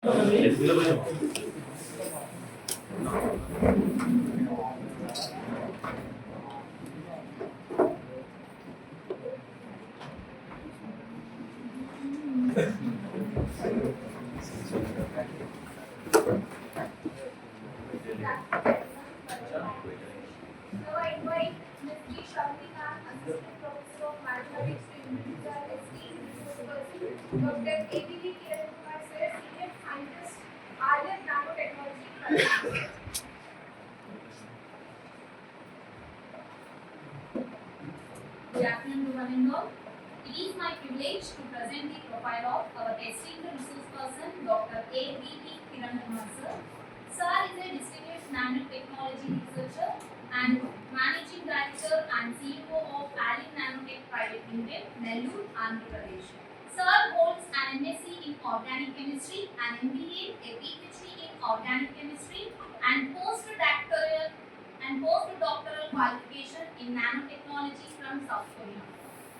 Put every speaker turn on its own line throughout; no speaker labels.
I invite Ms. G. Shavnika, Assistant Professor of Mathematics to introduce our esteemed resource person, Dr. ABV-Kiran Sir, Senior Scientist, Aryan Nanotechnology Private. Good afternoon to one and all. It is my privilege to present the profile of our esteemed resource person, Dr. ABV-Kiran Sir. Sir is a distinguished nanotechnology researcher and Managing Director and CEO of Alien Nanotech Private Limited, Nellore, Andhra Pradesh. Sir holds an MSc in Organic Chemistry, an MBA, a PhD in Organic Chemistry, and postdoctoral qualification in nanotechnology from South Korea.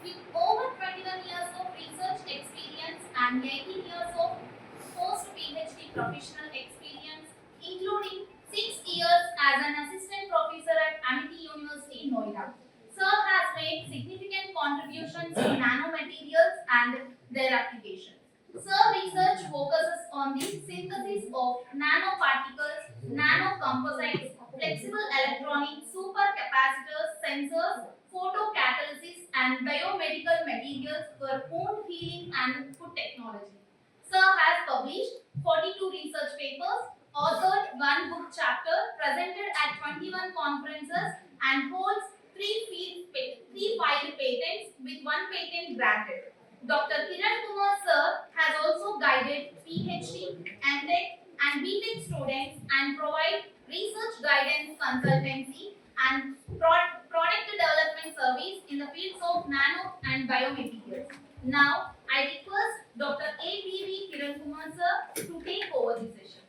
With over 21 years of research experience and 18 years of post-PhD professional experience, including 6 years as an assistant professor at Amity University, Noida. Sir has made significant contributions to nanomaterials and their applications. Sir research focuses on the synthesis of nanoparticles, nanocomposites, flexible electronics, supercapacitors, sensors, photocatalysis, and biomedical materials for wound healing and food technology. Sir has published 42 research papers, authored one book chapter, presented at 21 conferences, and holds 3 filed patents with 1 patent granted. Dr. Kiran Kumar Sir has also guided PhD, MTech, and BTech students and provide research guidance consultancy and product development service in the fields of nano and biomaterials. Now, I request Dr. ABV Kiran Kumar Sir to take over the session.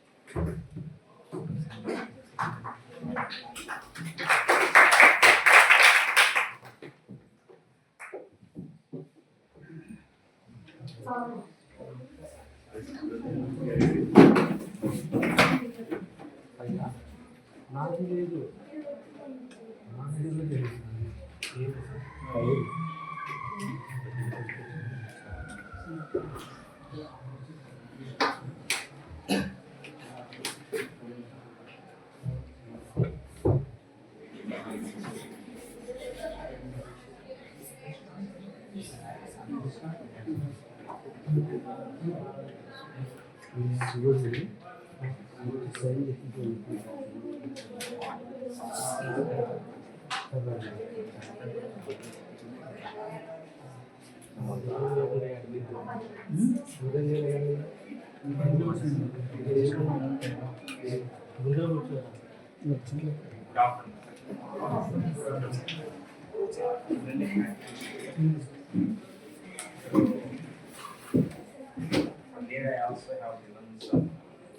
Here I also have given some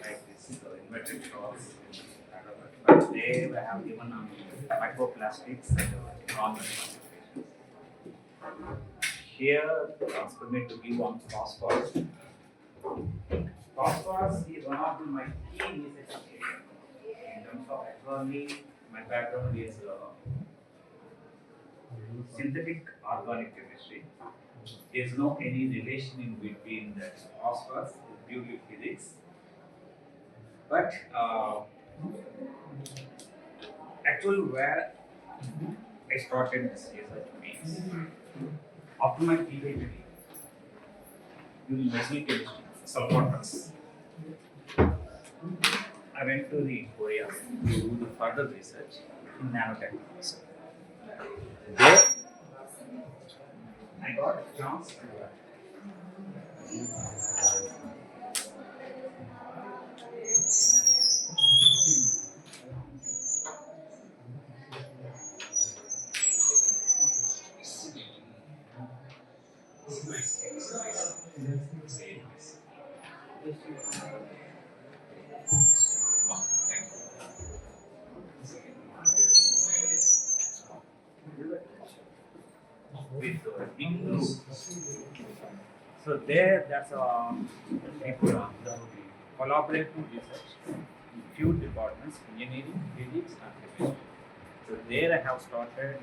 like this inverted cross, but they have given microplastics and non-metal. Here, asked me to give on phosphorus. Phosphorus is one of my key research areas. In terms of astronomy, my background is synthetic organic chemistry. There is no any relation in between the phosphorus, purely physics. But actually, where I started this research means after my PhD, using medicinal chemistry, sulfates, I went to the Korea to do the further research in nanotechnology. There, I got a chance to with big group. So there, that's a collaborative research in few departments, engineering, physics, and chemistry. So there I have started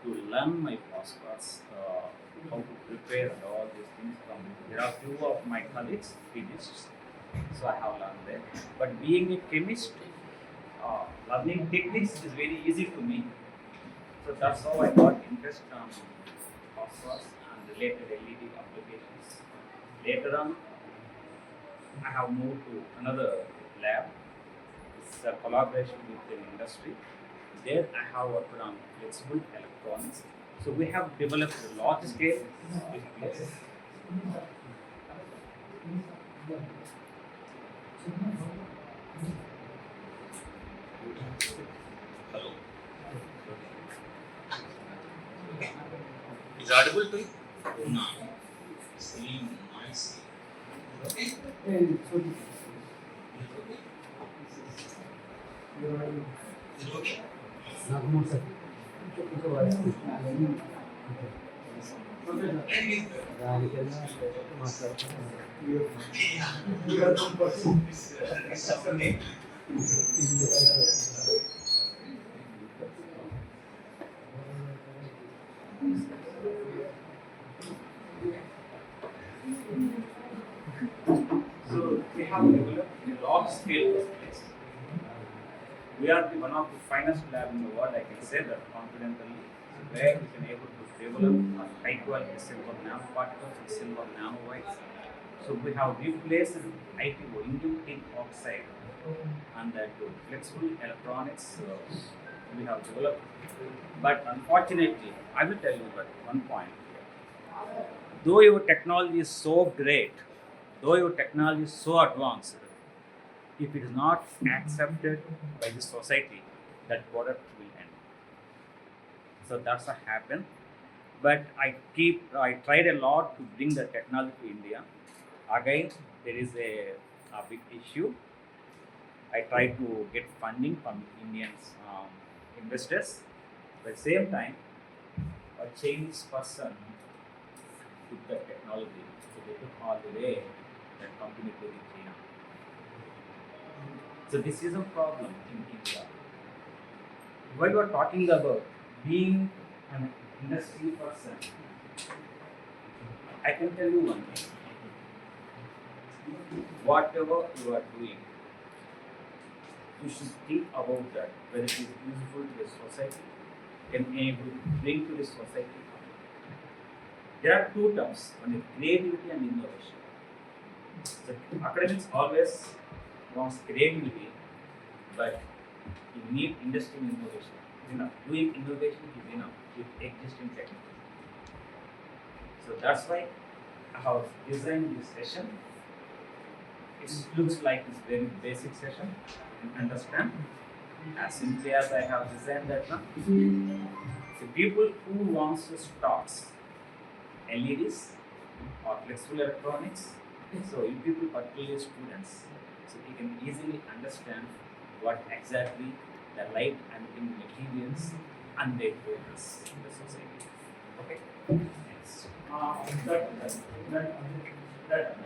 to learn my phosphorus, how to prepare and all these things from. There are few of my colleagues, physicists, so I have learned there. But being a chemist, learning techniques is very easy to me. So that's how I got interest on phosphorus and related LED applications. Later on, I have moved to another lab. It's a collaboration with an industry. There I have worked on flexible electronics. So we have developed a large scale displays. Hello. Is audible to you? No. Same noise. Okay. So we have developed a large scale displays. We are one of the finest lab in the world, I can say that confidently, where we can able to develop high quality silver nanoparticles and silver nanowires. So we have replaced ITO, indium tin oxide, and that flexible electronics we have developed. But unfortunately, I will tell you that one point. Though your technology is so great, though your technology is so advanced, if it is not accepted by the society, that product will end. So that's what happened. But I tried a lot to bring the technology to India. Again, there is a big issue. I tried to get funding from Indian investors. But at the same time, a Chinese person took the technology, so they took all the way that company to China. So this is a problem in India. While we are talking about being an industry person, I can tell you one thing. Whatever you are doing, you should think about that, whether it is useful to the society, can able to bring to the society. There are two terms, one is creativity and innovation. So academics always wants creativity, but you need industry innovation. Enough. Doing innovation is enough with existing technology. So that's why I have designed this session. It looks like it's very basic session. You can understand as simply as I have designed that one. So people who wants to start LEDs or flexible electronics, so you people, particularly students, so you can easily understand what exactly the light emitting materials and their purpose in the society. Okay? Yes. That.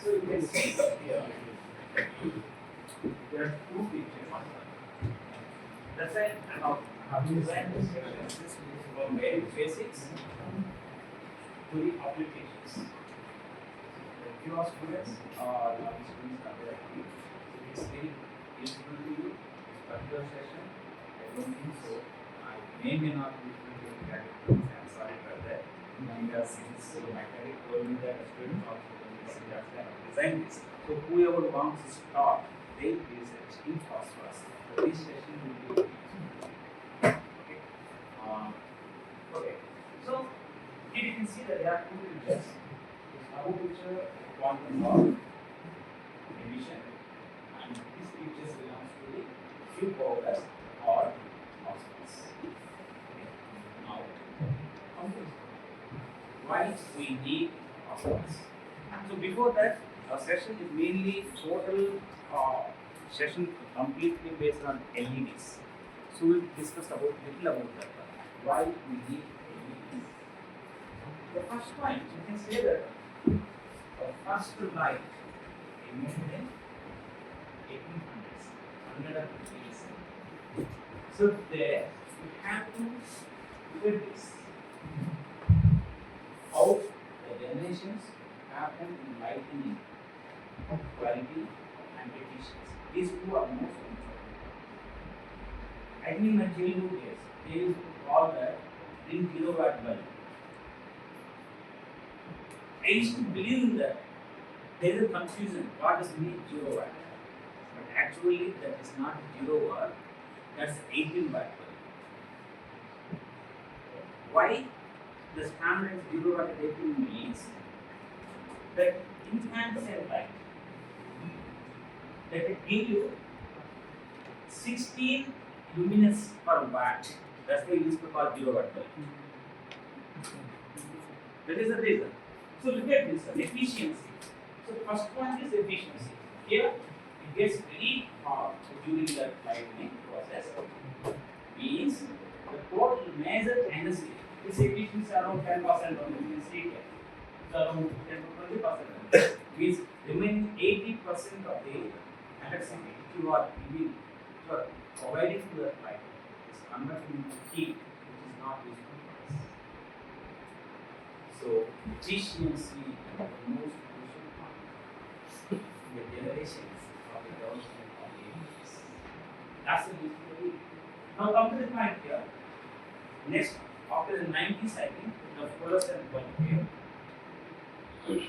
So you can see here, there are two pictures. That's why I have designed this section from very basics to the applications. If you are students or the students are there, it is very useful to you. This particular session, I don't think so. I may not be able to get it. I'm sorry for that. Because since my colleague told me that students also design this. So whoever wants to start their research in phosphorus, so this session will be okay. Okay. So here you can see that there are two pictures. About which quantum of emission, and this picture belongs to the few powders or oxides. Okay. Now, why we need oxides? So before that, our session is mainly total session completely based on LEDs. So we discussed about little about that. Why we need LEDs. The first point, you can say that the first light emitted in 1800s, 150s. So there we have to look at this. How the generations happen in lighting, quality and efficiency. These two are most important. I think in my childhood days, they used to call that 3 kilowatt bulb. I used to believe that there is a confusion. What does mean 0 watt? But actually, that is not 0 watt. That's 18 watt bulb. Why the standard 0 watt 18 means that infant cell light that will give you 16 luminous per watt. That's why we used to call 0 watt bulb. That is the reason. So look at this efficiency. So first one is efficiency. Here it gets very hot during the lighting process. Means the total measured energy is efficiency around 10% only. You can see here. So around 10 to 20%. Means remaining 80% of the electricity you are giving, you are providing to the light is converted into heat, which is not useful for us. So efficiency is the most crucial part in the generations of the development of the energies. That's the history. Now come to the point here. Next, after the 90s, I think the fluorescent bulb here.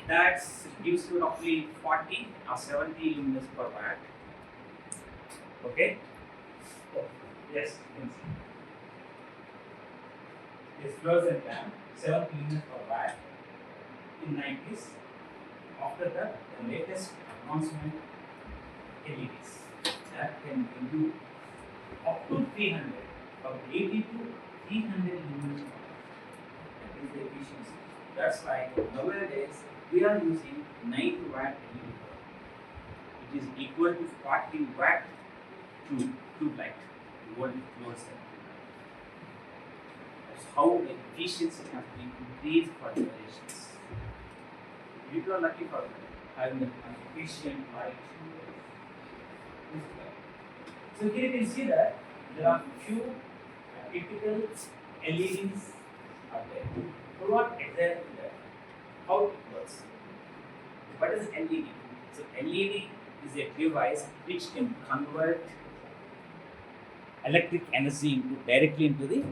That gives you roughly 40 or 70 lumens per watt. Okay? Oh, yes, you can see. This fluorescent lamp, 70 lumens per watt in 90s. After that, the latest advancement LEDs that can give you up to 300, from 80 to 300 lumens per watt. That is the efficiency. That's why nowadays we are using 90 watt LED bulb, which is equal to 40 watt tube light. Fluorescent. That's how the efficiency has been increased for generations. You are lucky for having an efficient light. So here you can see that there are few typical LEDs are there. So what exactly that? How it works? What is LED? So LED is a device which can convert electric energy directly into the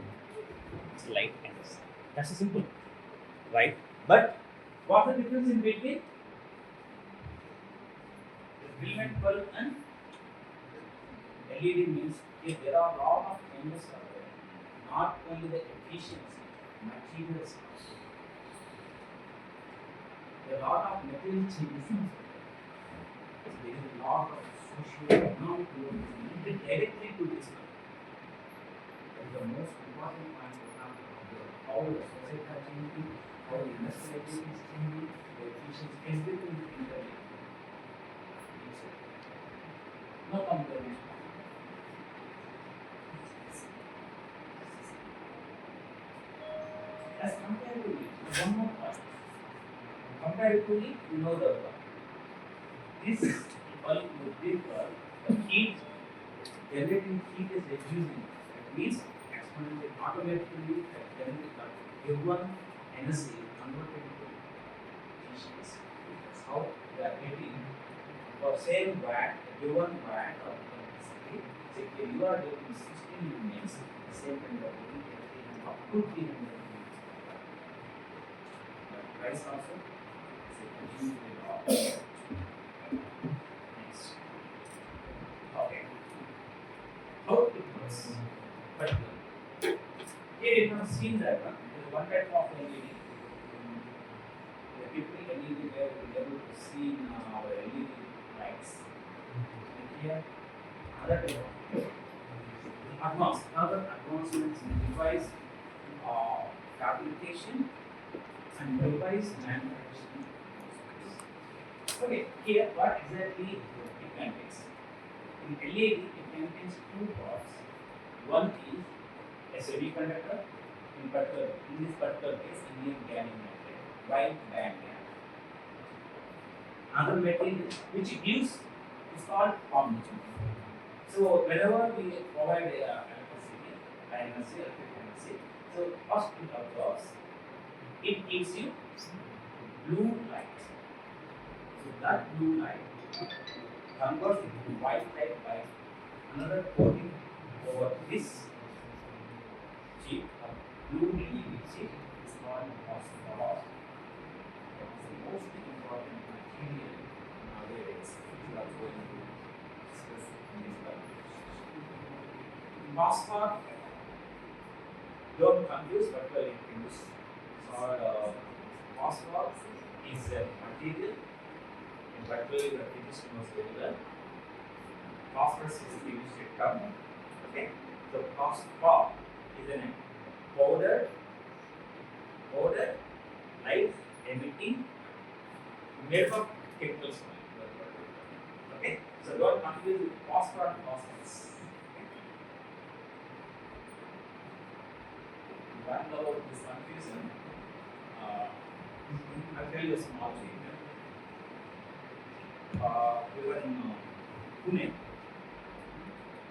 light energy. That's simple, right? But what's the difference in between the filament bulb and LED? Means if there are a lot of changes out there, not only the efficiency, materials also. There are a lot of material changes also. So there is a lot of socio-economic growth linked directly to this. That is the most important point to have to observe. How the society is changing, how the industrial activity is changing, the efficiency, everything is interlinked. Now come to the next point. As compared to it, one more point. Comparatively, you know the bulb. This bulb with this bulb, the heat, generating heat is reducing. That means exponentially, automatically, given energy is converted into efficiency. That's how we are getting for same watt, given watt of electricity. So if you are getting 16 lumens, the same kind of getting up to 300 lumens. But price also, so continue to go. Next. Okay. How it works? But here you have seen that there is one type of LED. The typical LED here other type of other advancements in device fabrication and device manufacturing. Okay, here what exactly it contains? In LED, it contains two parts. One is a semiconductor, in this particular case, indium gallium nitride, wide band gap. Another material which gives is called combination. So whenever we provide electricity, electric energy, so first it absorbs, it gives you blue light. So that blue light converts into white light by another coating over this chip, blue LED chip is called phosphorus. It is the most important material nowadays which we are going to discuss in this presentation. Phosphor, don't confuse particularly in this. So phosphor is a material, in particular the chemist knows very well. Phosphorus is a chemistry term. Okay, so phosphor is a powder light emitting made of chemicals. Okay, so don't confuse with phosphor and phosphorus. Right now, this confusion, I'll tell you a small thing. We were in Pune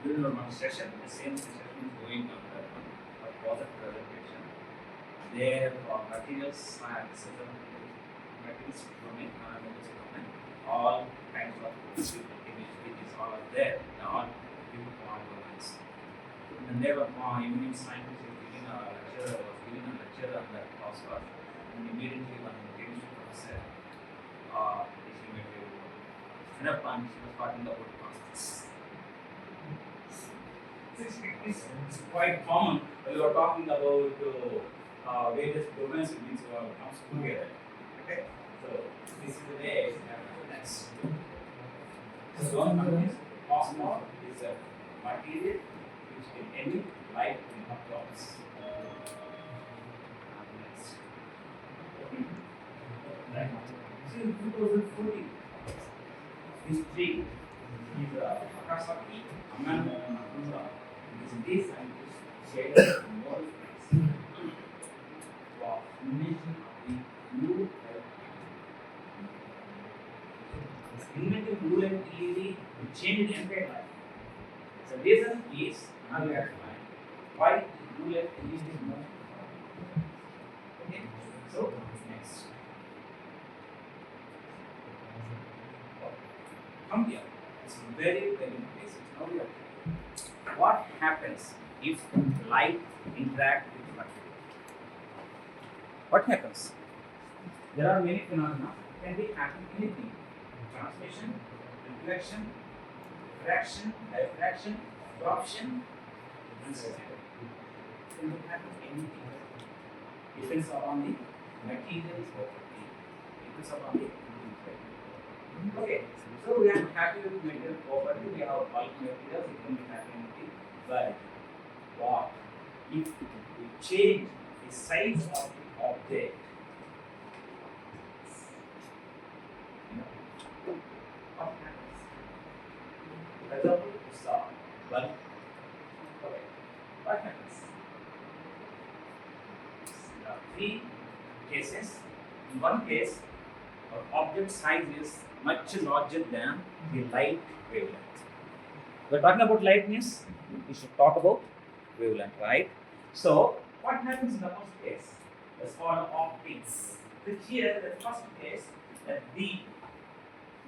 during one session. The same session is going on that one, but project presentation. There are materials and materials domain, all kinds of chemistry is all are there. They are all different domains. And there were eminent scientists giving a lecture, on that phosphor, and immediately one chemistry professor enough time she was talking about phosphorus. It's quite common when you are talking about various domains which comes together. Okay, so this is the way it happens. So one confuse phosphor is a material which can emit light in absorbs. Right. So in 2014, this tree is Akasaki Amanda Nakusa. This and this shade of more space for invention of the blue light. Inventing blue light LED will change the entire life. The reason is now we have to find why blue light LED is more. Okay, so next. Come here. It's very, very basic. Now we are what happens if light interacts with material? What happens? There are many phenomena. Can be happen anything. Transmission, reflection, refraction, diffraction, absorption, and so on. Can be happen anything. Depends upon the material's property. Depends upon the okay. So we are happy with material property. We have bulk materials. It can be happening with but what if we change the size of the object? What happens? For example, you saw bulk. Okay. What happens? There are three cases. In one case, our object size is much larger than the light wavelength. We are talking about light means we should talk about wavelength, right? So, what happens in the first case? That's called optics. So here, the first case, that D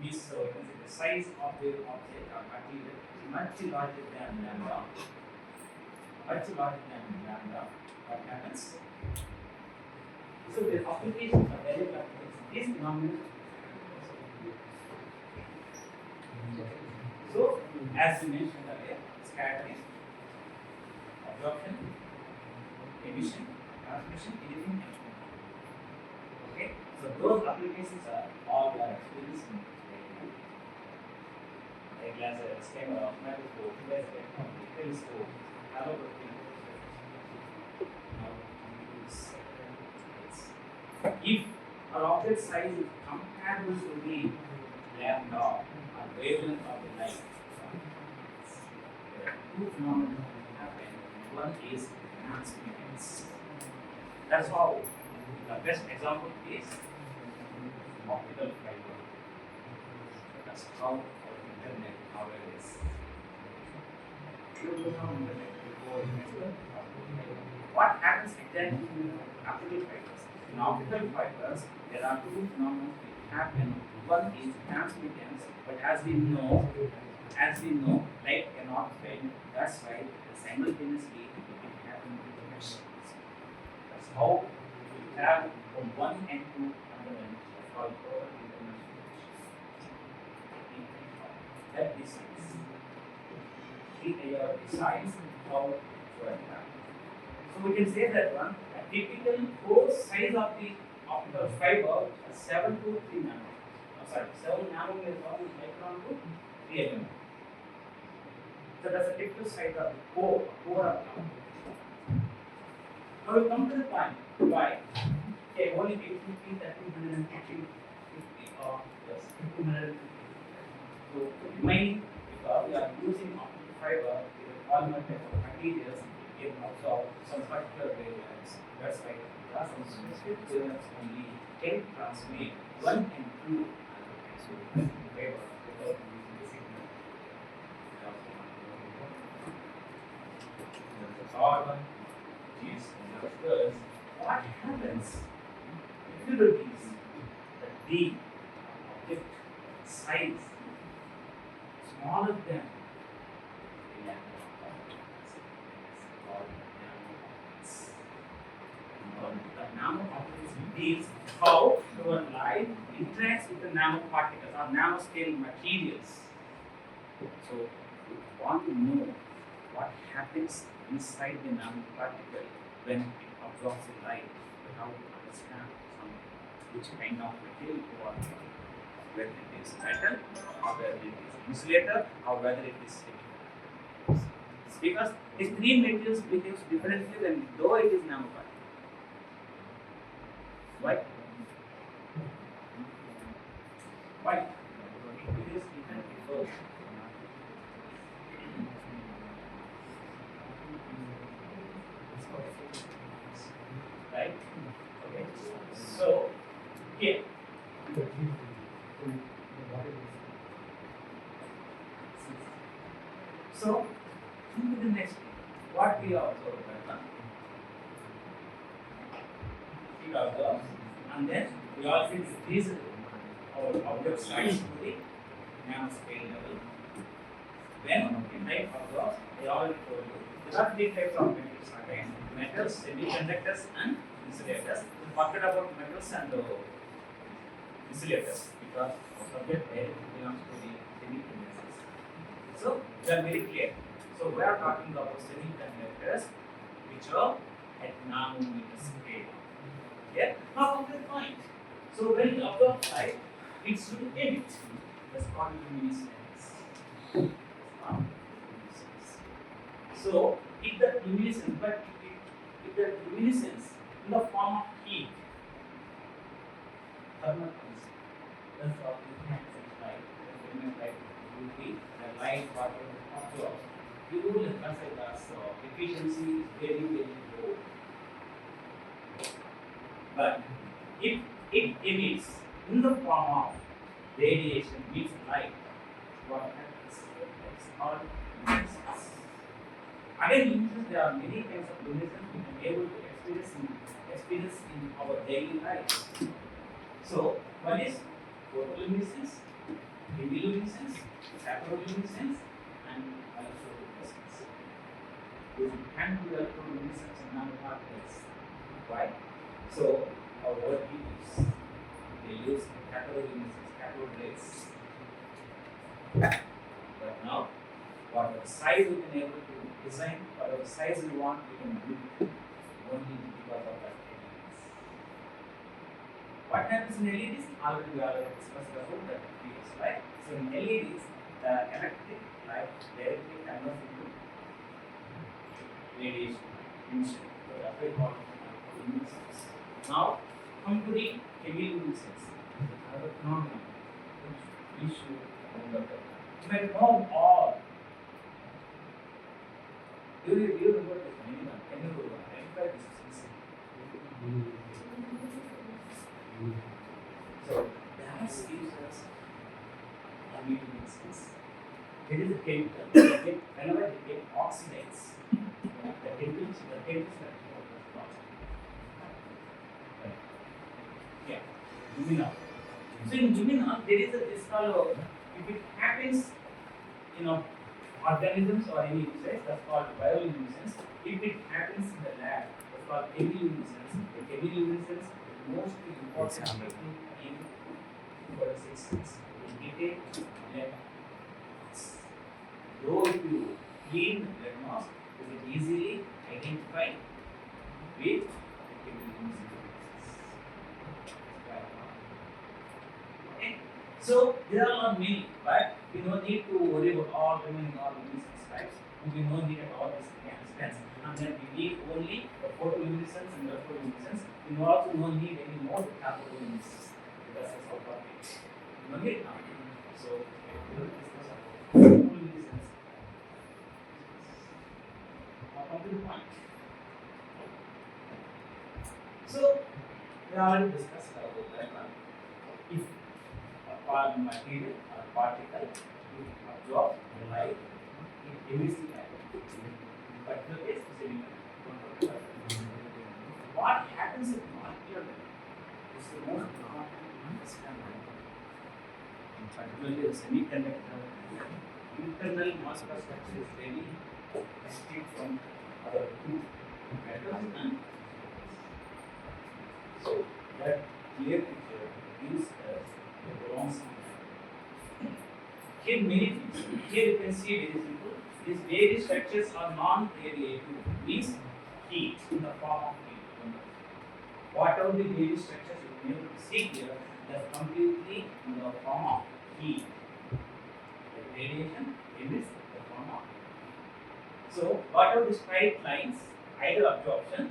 means so you can say the size of the object or material is much larger than lambda. Much larger than lambda. What happens? So the applications are very applications. This phenomenon. So, as we mentioned earlier, scattering, absorption, emission, transmission, anything else. Okay, so those applications are all we are experiencing. glasses, camera, microscope, telescope, telescope, holography. Now, if our object size is comparable to the lambda or wavelength of the light, there are two phenomena that happen. One is transmittance. That's how the best example is optical fiber. That's how our internet nowadays. You look on internet before internet. What happens exactly in optical fibers? In optical fibers, there are two phenomena that happen. One is transmittance, but as we know, light cannot bend. That's why simultaneously it can happen with the machines. That's how we have from one end to another end. That's called internet. That decides. The AR decides how to attack. So we can say that one, a typical core size of the optical fiber is 7 to 3 nanometers. 7 nanometers of the micron to 3 mm. So that's a typical size of the core of the optical. Now we come to the point why only 850, 1350, 50 or yes, 1550. So remaining because we are using optical fiber with a polymer type of materials. Can absorb some particular wavelengths. That's why there are some specific wavelengths only can transmit 1 and 2 waves without using the signal. The third one is because what happens if you reduce the object size smaller than the lambda. The nanoparticles means how our light interacts with the nanoparticles or nanoscale materials. So, we want to know what happens inside the nanoparticle when it absorbs the light. We have to understand which kind of material you are making, whether it is metal or whether it is insulator or whether it is silicon. Because these three materials behave differently when though it is nanoparticle. Why? Why? It is differently first. Right? Okay. So here. So come to the next thing. What we observe we observe, and then we also increase our object size to the nanoscale level. When the type observes, I already told you, there are three types of metals again: metals, semiconductors, and insulators. We forget about metals and insulators because our subject belongs to the semiconductors. So they are very clear. So we are talking about semiconductors which are at nanometer scale. Yeah, now come to the point. So when you observe light, it should emit. That's called luminescence. So if the luminescence, if the luminescence in the form of heat, thermal constant, that's how you can sense light. The element light will be the light water absorbs. You will consider as efficiency is very low. But if it emits in the form of radiation, means light, what happens? It's called luminescence. Again, luminescence, there are many kinds of luminescence we can be able to experience in our daily life. So, one is photoluminescence, chemiluminescence, sapropoluminescence, and electroluminescence. We can do electroluminescence in nanoparticles. Why? So, our work use, they use cathodoluminescence, cathode rays. But now, whatever size we can able to design, whatever size we want, we can do only because of that LEDs. What happens in LEDs? We already discussed about that previous slide. So in LEDs, the electric light directly converts into radiation emission. So that's why we call it luminescence. Now come to the chemiluminescence. Another phenomenon which we should know better. You might know all. Do you remember this phenomenon? Can you identify this sensation? So gas gives us chemiluminescence. It is a chemical. Whenever it gets oxidized, the chemicals yeah, lumina. So in lumina, there is a this called if it happens, organisms or any insects, that's called bioluminescence. If it happens in the lab, that's called chemiluminescence. The chemiluminescence is most important technique in forensics. In detail, though if you clean the blood mass, you can easily identify with chemiluminescence. Okay. So there are not many, but we no need to worry about all remaining luminescence types. We no need at all this instance, and then we need only the photoluminescence and electroluminescence. We also no need any more the catholuminescence because that's how it is. No need now. So we will discuss about photoluminescence. Now come to the point. So we already discussed about that one. If a material or particle absorb light, it emits the light. But the case is semiconductor. What happens at molecular level is the most important to understand. Particularly the semiconductor internal mass structure is very distinct from other two metals and so that clear picture gives us the wrong sign. Here many things. Here you can see very simple. These various structures are non-radiative, means heat in the form of heat. Whatever the various structures you can able to see here, that's completely in the form of heat. The radiation emits the form of heat. So whatever the straight lines, either absorption,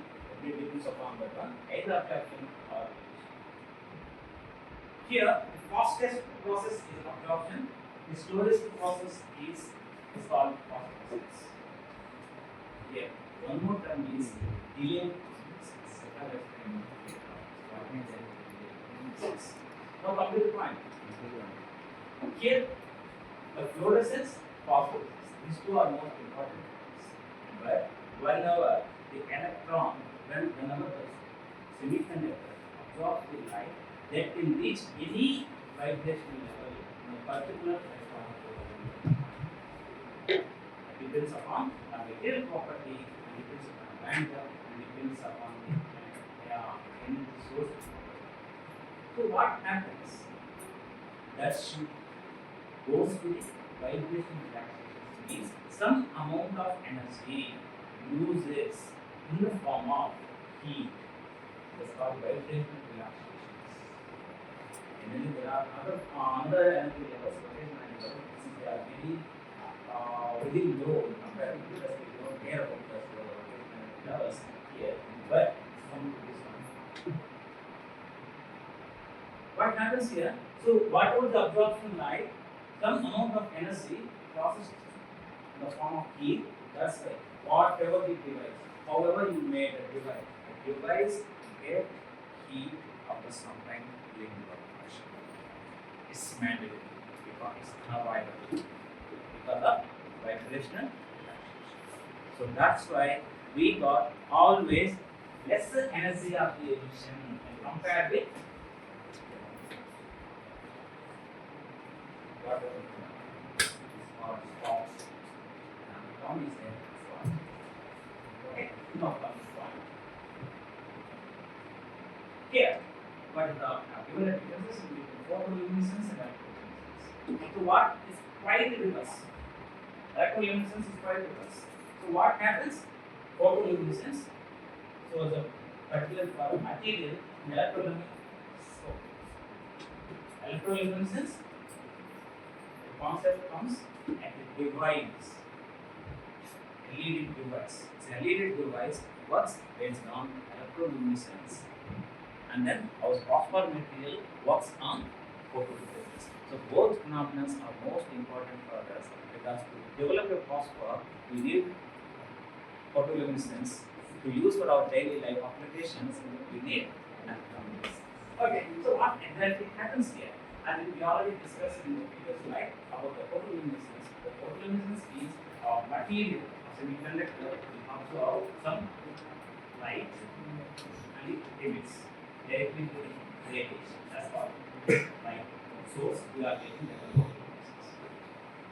it depends upon that one, either absorption or radiation. Here, the fastest process is absorption. The slowest process is called photolysis. Here, one more term is delayed photolysis. Now come to the point. Here, the fluorescence, photolysis. These two are most important terms. But whenever the electron, whenever the semiconductor absorbs the light, that can reach any vibrational level in a particular electron. It depends upon the material property, it depends upon the band gap, it depends upon the energy source. So what happens? That should goes to the vibration relaxation, means some amount of energy loses in the form of heat. That's called vibrational relaxation. And then there are other energy levels, rotation energy levels, since they are very low compared to this, we don't care about the rotation energy levels here, but come to this one. What happens here? So whatever the absorption light, some amount of energy processed in the form of heat, that's right. Whatever the device, however you made a device get heat after some time during the operation. It's mandatory because it's unavoidable because of vibrational relaxation. So that's why we got always lesser energy of the emission compared with whatever or spots. And is there. Okay, now comes one. Here, what is the given the differences between photoluminescence and electroluminescence? So what is quite reverse? Electroluminescence is quite reverse. So what happens? Photoluminescence. So the particular for material in electroluminescence. So electroluminescence, concept comes at the device. LED device. So LED device works based on electroluminescence, and then our phosphor material works on photosynthesis. So both phenomena are most important for us because to develop a phosphor, we need photoluminescence. To use for our daily life applications, we need electroluminescence. Okay, so what exactly happens here? And we already discussed in the previous slide about the photoluminescence. The photoluminescence is a material, a semiconductor will absorb some light and it emits directly to the radiation. That's all. Right. So we are getting the photoluminescence.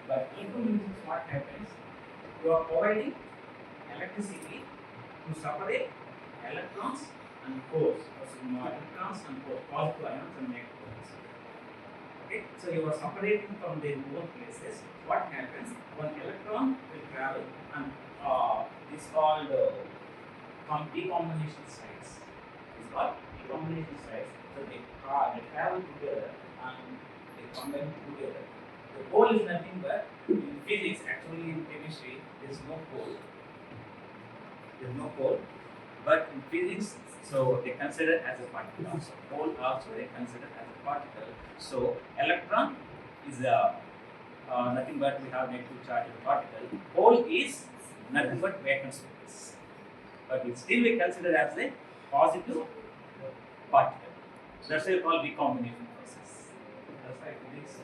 But electroluminescence, what happens? You are providing electricity to separate electrons and holes. So electrons and holes, positive ions and negative ions. Okay, so you are separating from their own places. What happens? One electron will travel, and this called decombination sites. This is called decombination sites. So they travel together and they combine together. The pole is nothing but in physics. Actually, in chemistry, there is no pole. There is no pole, but in physics, so they consider as a particle. So pole also they consider as a particle. So electron is nothing but we have negative charge of the particle. Pole is nothing but vacant space. But it still we consider as a positive particle. That's why we call decombination process. That's why physics is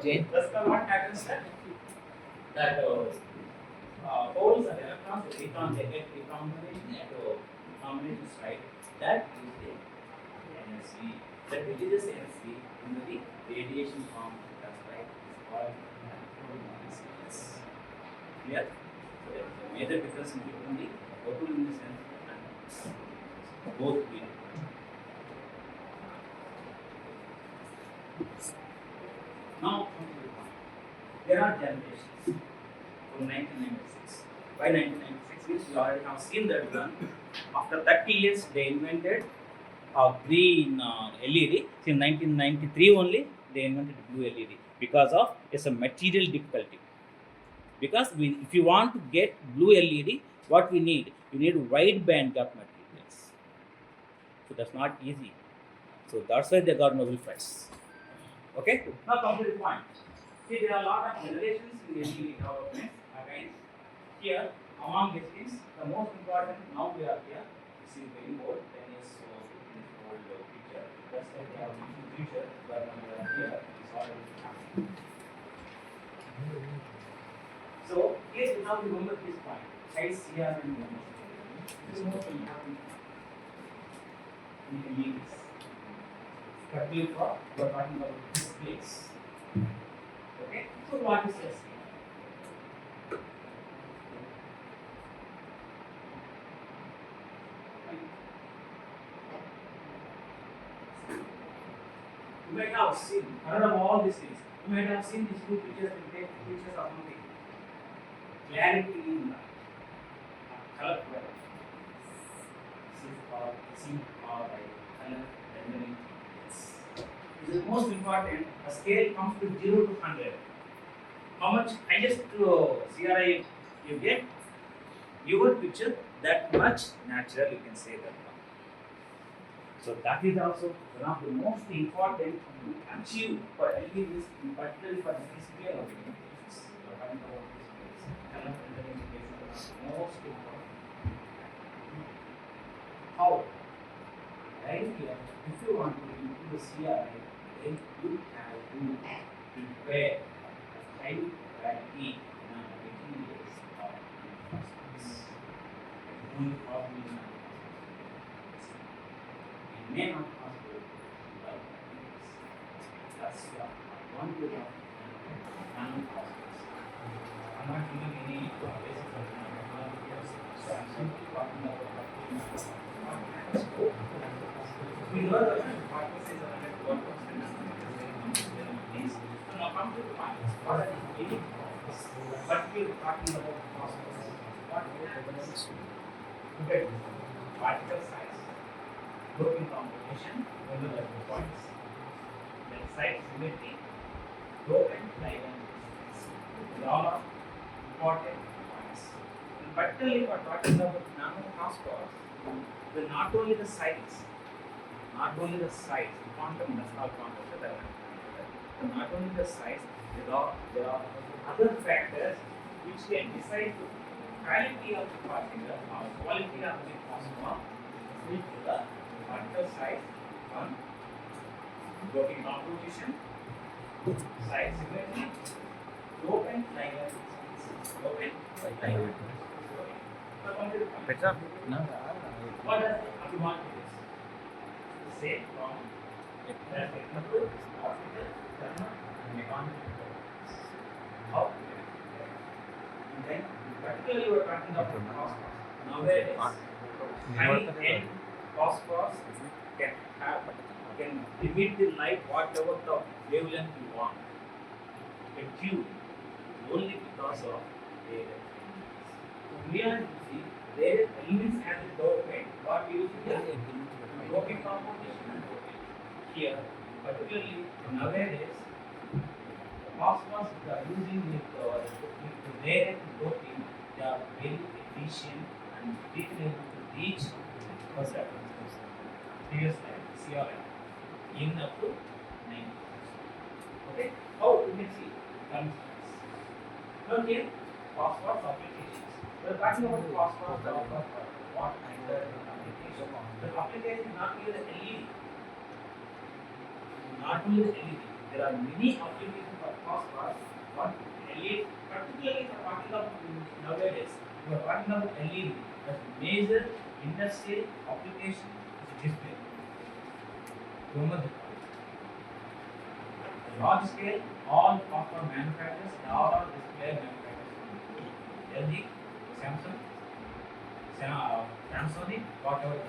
Jane. That's what happens that holes and electrons they get recombination at a combination site. That is the energy. That releases energy in the radiation form. That's why it's called electroluminescence. Clear? So there is a major difference between the photoluminescence and both will. Now, there are generations from 1996. By 1996, which we already have seen that one. After 30 years, they invented a green LED. In 1993 only, they invented blue LED because of it's a material difficulty. Because if you want to get blue LED, what we need? You need wide band gap materials. So that's not easy. So that's why they got Nobel Prize. Okay, now come to the point. See, there are a lot of generations in the LED development. Again, here among these things, the most important now we are here. This is very old, 10 years old, picture. That's why we have a future, but when we are here, it's already happening. So, please now remember this point. Size here and here. This is most important in LEDs. Particularly for we are talking about displays. Okay, so what is this? You might have seen, heard of all these things. You might have seen these two pictures, we take pictures of something. Clarity in color. This is called seen by color rendering. This is most important. A scale comes to 0 to 100. How much highest CRI you get, your picture, that much natural, you can say that. So that is also one of the most important to achieve for LEDs, particularly for display applications. Color rendering is the most important. How? Right here, if you want to improve the CRI, then you have to prepare a high quality materials or phosphates. Only probably not. It may not possible, but that's one way of nano-phosphates. I'm not giving any basis of nano-phosphates, so I'm simply talking about we know that phosphates is around 1%. Now come to the point. What are the but we are talking about phosphates. What are the Look at this particle size, doping composition, one of the points. Then site symmetry, dope and ligand distance. These all are important points. And particularly for talking about nanophosphors, not only the size, quantum, that's not quantum, so not only the size, there are other factors which can decide the quality of the particle or quality of the phosphor due to the particle size, one, doping composition, size symmetry, dope and ligand distance. Dope and ligand distance. So come to the point. What does the advantages? Same from technical, optical, thermal, and mechanical properties. How? And then, particularly we are talking about phosphorus. Nowadays, high-end phosphorus can emit the light whatever the wavelength you want. A tube only because of their elements. We are using their elements as a dopant. What we use here? Doping composition and doping. Here, particularly nowadays, the phosphorus they are using with their doping, they are very efficient and we can able to reach first previous line, CRI, in up to 90%. Okay? How you can see constraints. Now here, phosphorus applications. We are talking about phosphorus what kind of application. The application is not only the LED. Not only the LED. There are many applications for phosphorus. But LED, particularly for talking about nowadays, we are talking about LED. The major industrial application is display. Remember the large scale, all phosphor manufacturers, they all are display manufacturers. LG, Samsung, Panasonic, whatever the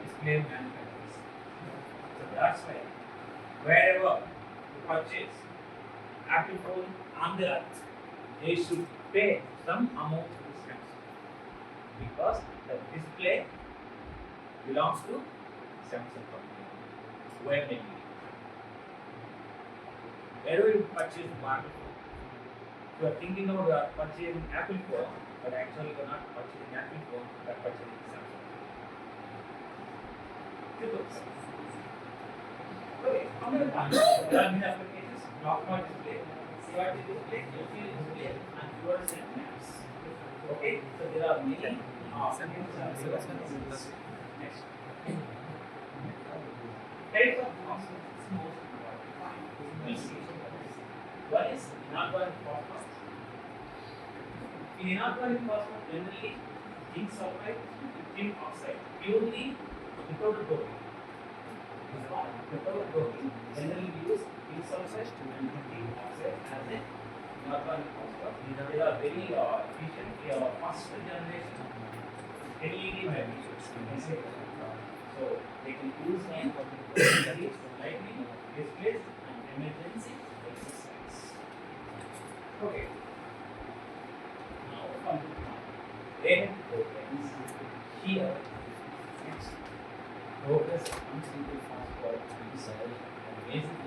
display manufacturers. So that's why wherever you purchase Apple phone on the earth, they should pay some amount to Samsung because the display belongs to Samsung company. Where maybe wherever you purchase Apple phone, you are thinking about purchasing Apple phone, but actually you are not purchasing Apple phone, but purchasing Samsung. Okay, another point. There are many applications: block display, CRT display, LCD display, and fluorescent lamps. Okay, so there are many applications. Next. Types of phosphorus is most important. We see. One is inorganic phosphorus. In inorganic phosphorus, generally zinc sulfide, zinc oxide, purely without doping. Without doping, generally we use zinc sulfide and zinc oxide as a inorganic phosphorus. They are very efficient. They are first generation LED manufacturers. So they can use in lightning, displays, and emergency exercise. Okay. Now come to the point. Then progress. Here, next progress on single phosphorus and soil and basic